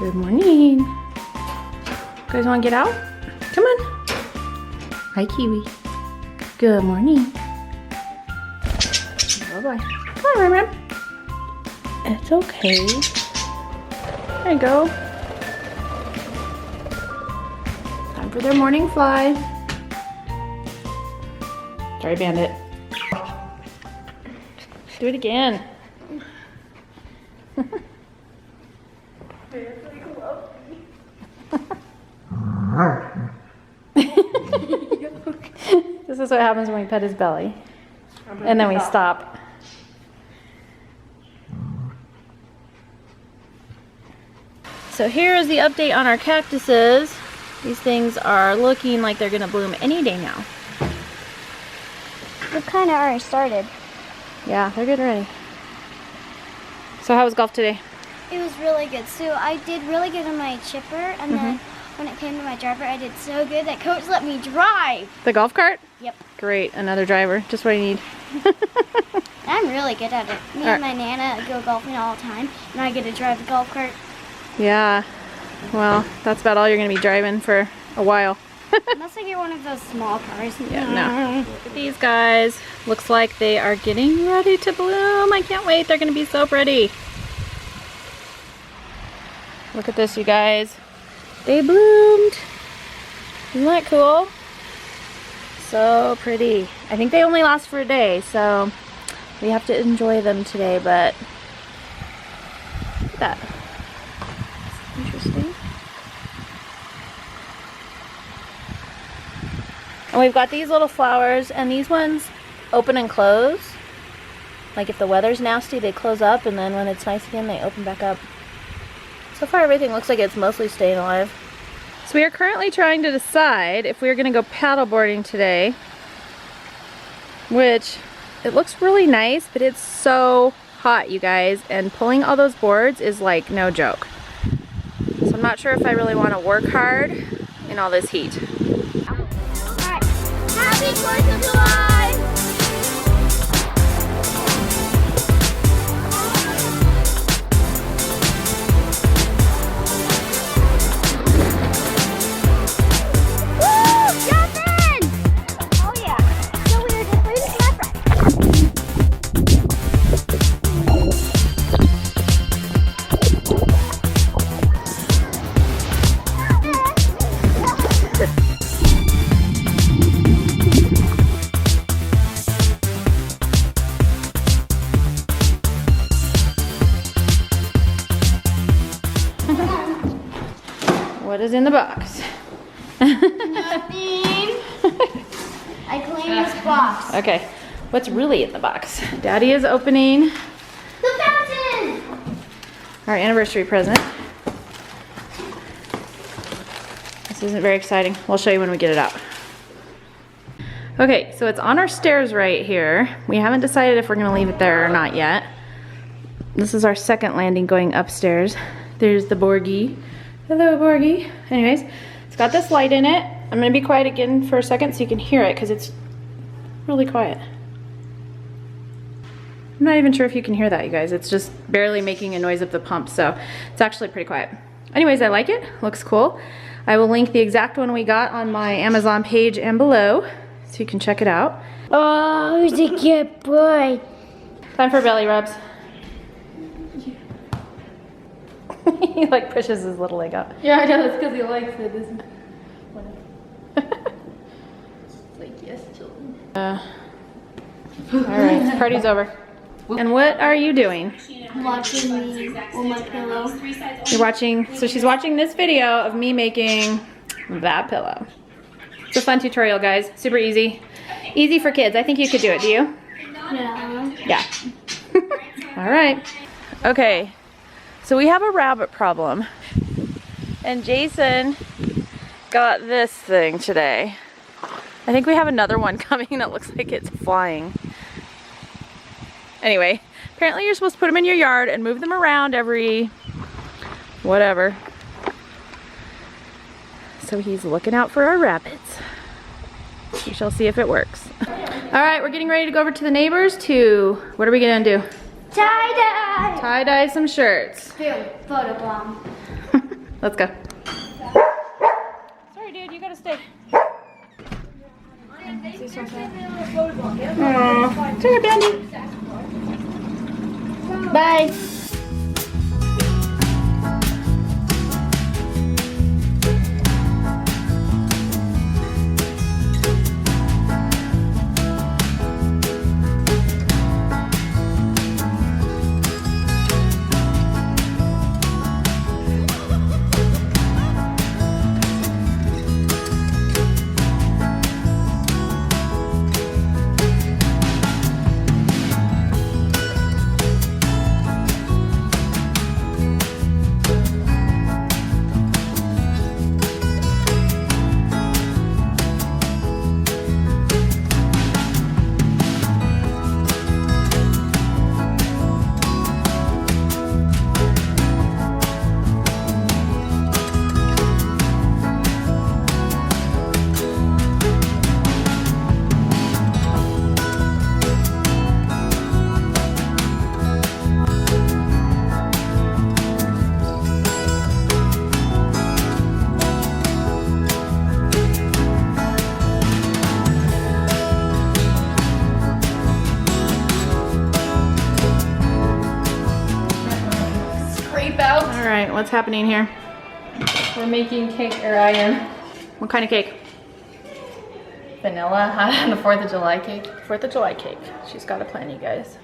Good morning. You guys want to get out? Come on. Hi, Kiwi. Good morning. Bye-bye. Come on, Ram Ram. It's okay. There you go. Time for their morning fly. Sorry, Bandit. Do it again. This is what happens when we pet his belly. And then we stop. So here is the update on our cactuses. These things are looking like they're gonna bloom any day now. It kind of already started. Yeah, they're good already. So how was golf today? It was really good. So I did really good on my chipper, and then when it came to my driver, I did so good that coach let me drive. The golf cart? Yep. Great, another driver, just what I need. I'm really good at it. Me and my Nana go golfing all the time, and I get to drive the golf cart. Yeah, well, that's about all you're gonna be driving for a while. Unless I get one of those small cars. Yeah, no. Look at these guys. Looks like they are getting ready to bloom. I can't wait, they're gonna be so pretty. Look at this, you guys. They bloomed. Isn't that cool? So pretty. I think they only last for a day, so we have to enjoy them today, but look at that. Interesting. And we've got these little flowers, and these ones open and close. Like if the weather's nasty, they close up, and then when it's nice again, they open back up. So far, everything looks like it's mostly staying alive. So we are currently trying to decide if we're gonna go paddleboarding today, which it looks really nice, but it's so hot, you guys, and pulling all those boards is like no joke. So I'm not sure if I really want to work hard in all this heat. Alright. Happy 4th of July! What is in the box? Nothing. I cleaned this box. Okay, what's really in the box? Daddy is opening The fountain! our anniversary present. This isn't very exciting. We'll show you when we get it out. Okay, so it's on our stairs right here. We haven't decided if we're gonna leave it there or not yet. This is our second landing going upstairs. There's the Borgie. Hello, Borgie. Anyways, it's got this light in it. I'm gonna be quiet again for a second so you can hear it because it's really quiet. I'm not even sure if you can hear that, you guys. It's just barely making a noise of the pump, so it's actually pretty quiet. Anyways, I like it. Looks cool. I will link the exact one we got on my Amazon page and below so you can check it out. Oh, who's a good boy? Time for belly rubs. He like pushes his little leg up. Yeah, I know, that's because he likes it, isn't it? It's like, yes, children. Alright, party's over. And what are you doing? Watching me on my pillow. You're watching, so she's watching this video of me making that pillow. It's a fun tutorial, guys. Super easy. Easy for kids. I think you could do it, do you? Yeah. Yeah. Alright. Okay. So we have a rabbit problem. And Jason got this thing today. I think we have another one coming that looks like it's flying. Anyway, apparently you're supposed to put them in your yard and move them around every whatever. So he's looking out for our rabbits. We shall see if it works. All right, we're getting ready to go over to the neighbors to, what are we gonna do? Tie-dye! Tie-dye some shirts. Photo bomb. Let's go. Sorry, dude, you gotta stay. Aww. Take care, Bandy. Bye. All right, what's happening here? We're making cake, or I am. What kind of cake? Vanilla, the 4th of July cake. 4th of July cake. She's got a plan, you guys.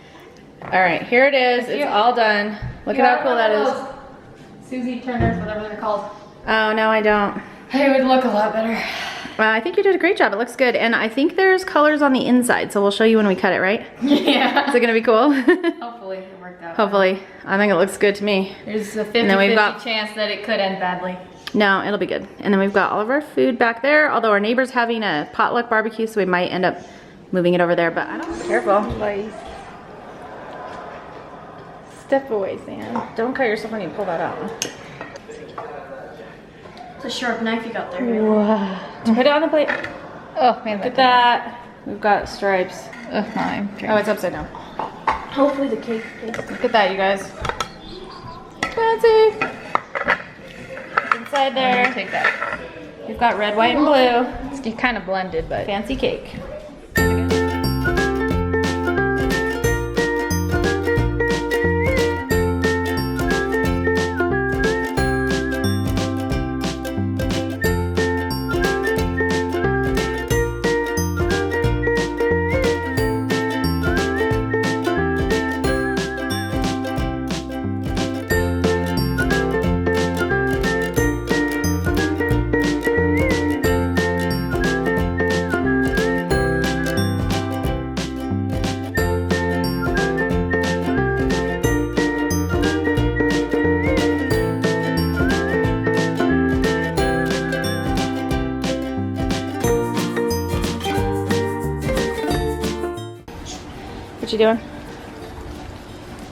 All right, here it is. It's all done. Look at how cool that is. Susie Turner's, whatever they're called. Oh, no, I don't. It would look a lot better. Well, I think you did a great job. It looks good. And I think there's colors on the inside, so we'll show you when we cut it, right? Yeah. Is it gonna be cool? Hopefully it worked out. Hopefully. I think it looks good to me. There's a 50-50 chance that it could end badly. No, it'll be good. And then we've got all of our food back there, although our neighbor's having a potluck barbecue, so we might end up moving it over there, but I don't. Careful. Step away, Sam. Don't cut yourself when you pull that out. It's a sharp knife you got there. Wow. Put it on the plate. Oh, man, Look at that. We've got stripes. Oh, mine. Oh, it's upside down. Hopefully the cake is. Look at that, you guys. Fancy. It's inside there. Take that. We've got red, white, and blue. It's kind of blended, but Fancy cake. What you doing?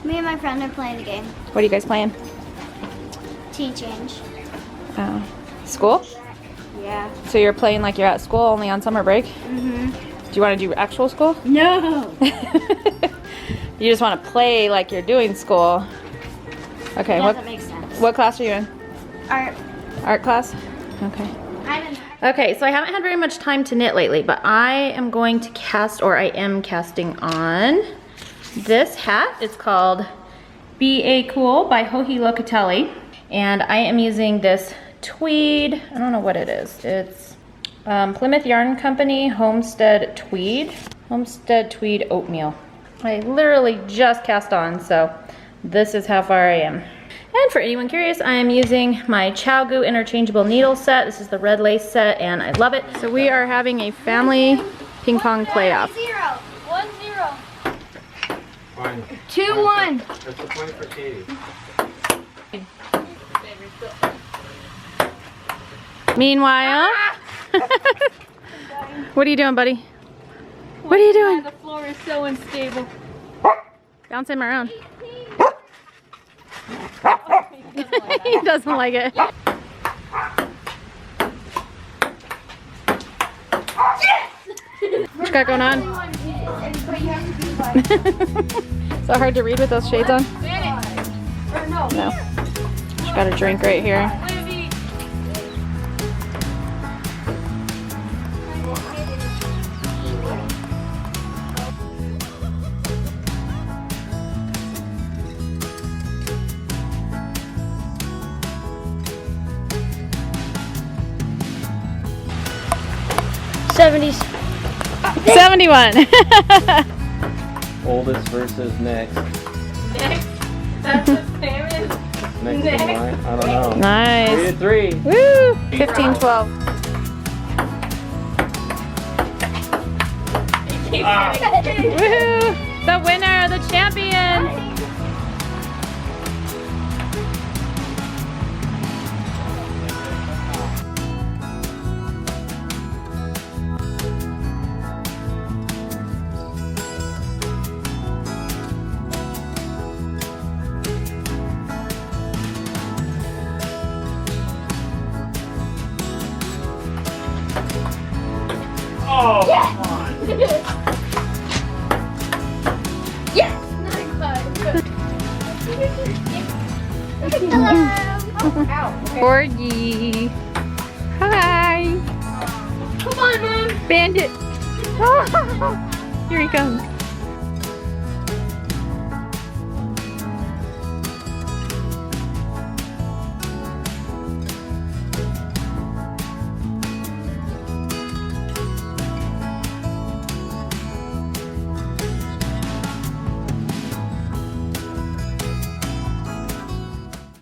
Me and my friend are playing a game. What are you guys playing? Teen Change. Oh, school? Yeah. So you're playing like you're at school only on summer break? Mm-hmm. Do you want to do actual school? No. You just want to play like you're doing school. Okay, Doesn't make sense. what class are you in? Art. Art class? Okay. I'm in. Okay, so I haven't had very much time to knit lately, but I am going to cast, or I am casting on this hat. It's called Be A Cool by Joji Locatelli. And I am using this tweed, I don't know what it is. It's Plymouth Yarn Company Homestead Tweed Oatmeal. I literally just cast on, so this is how far I am. And for anyone curious, I am using my ChowGoo interchangeable needle set. This is the red lace set, and I love it. So we are having a family ping pong playoff. 1-0. Fine. 2-1. That's the point for Katie. Meanwhile, what are you doing, buddy? What are you doing? The floor is so unstable. Bounce him around. He doesn't like it. What you got going on? Is that hard to read with those shades on? No. She got a drink right here. 70s. 71. Oldest versus next. Next. That's the same as Next in line. I don't know. 3 Nice. to 3. Woo! 15, 12. Woohoo! The winner, the champion. Oh, come on. Borgie. Hi. Come on, Mom. Bandit. Here he comes.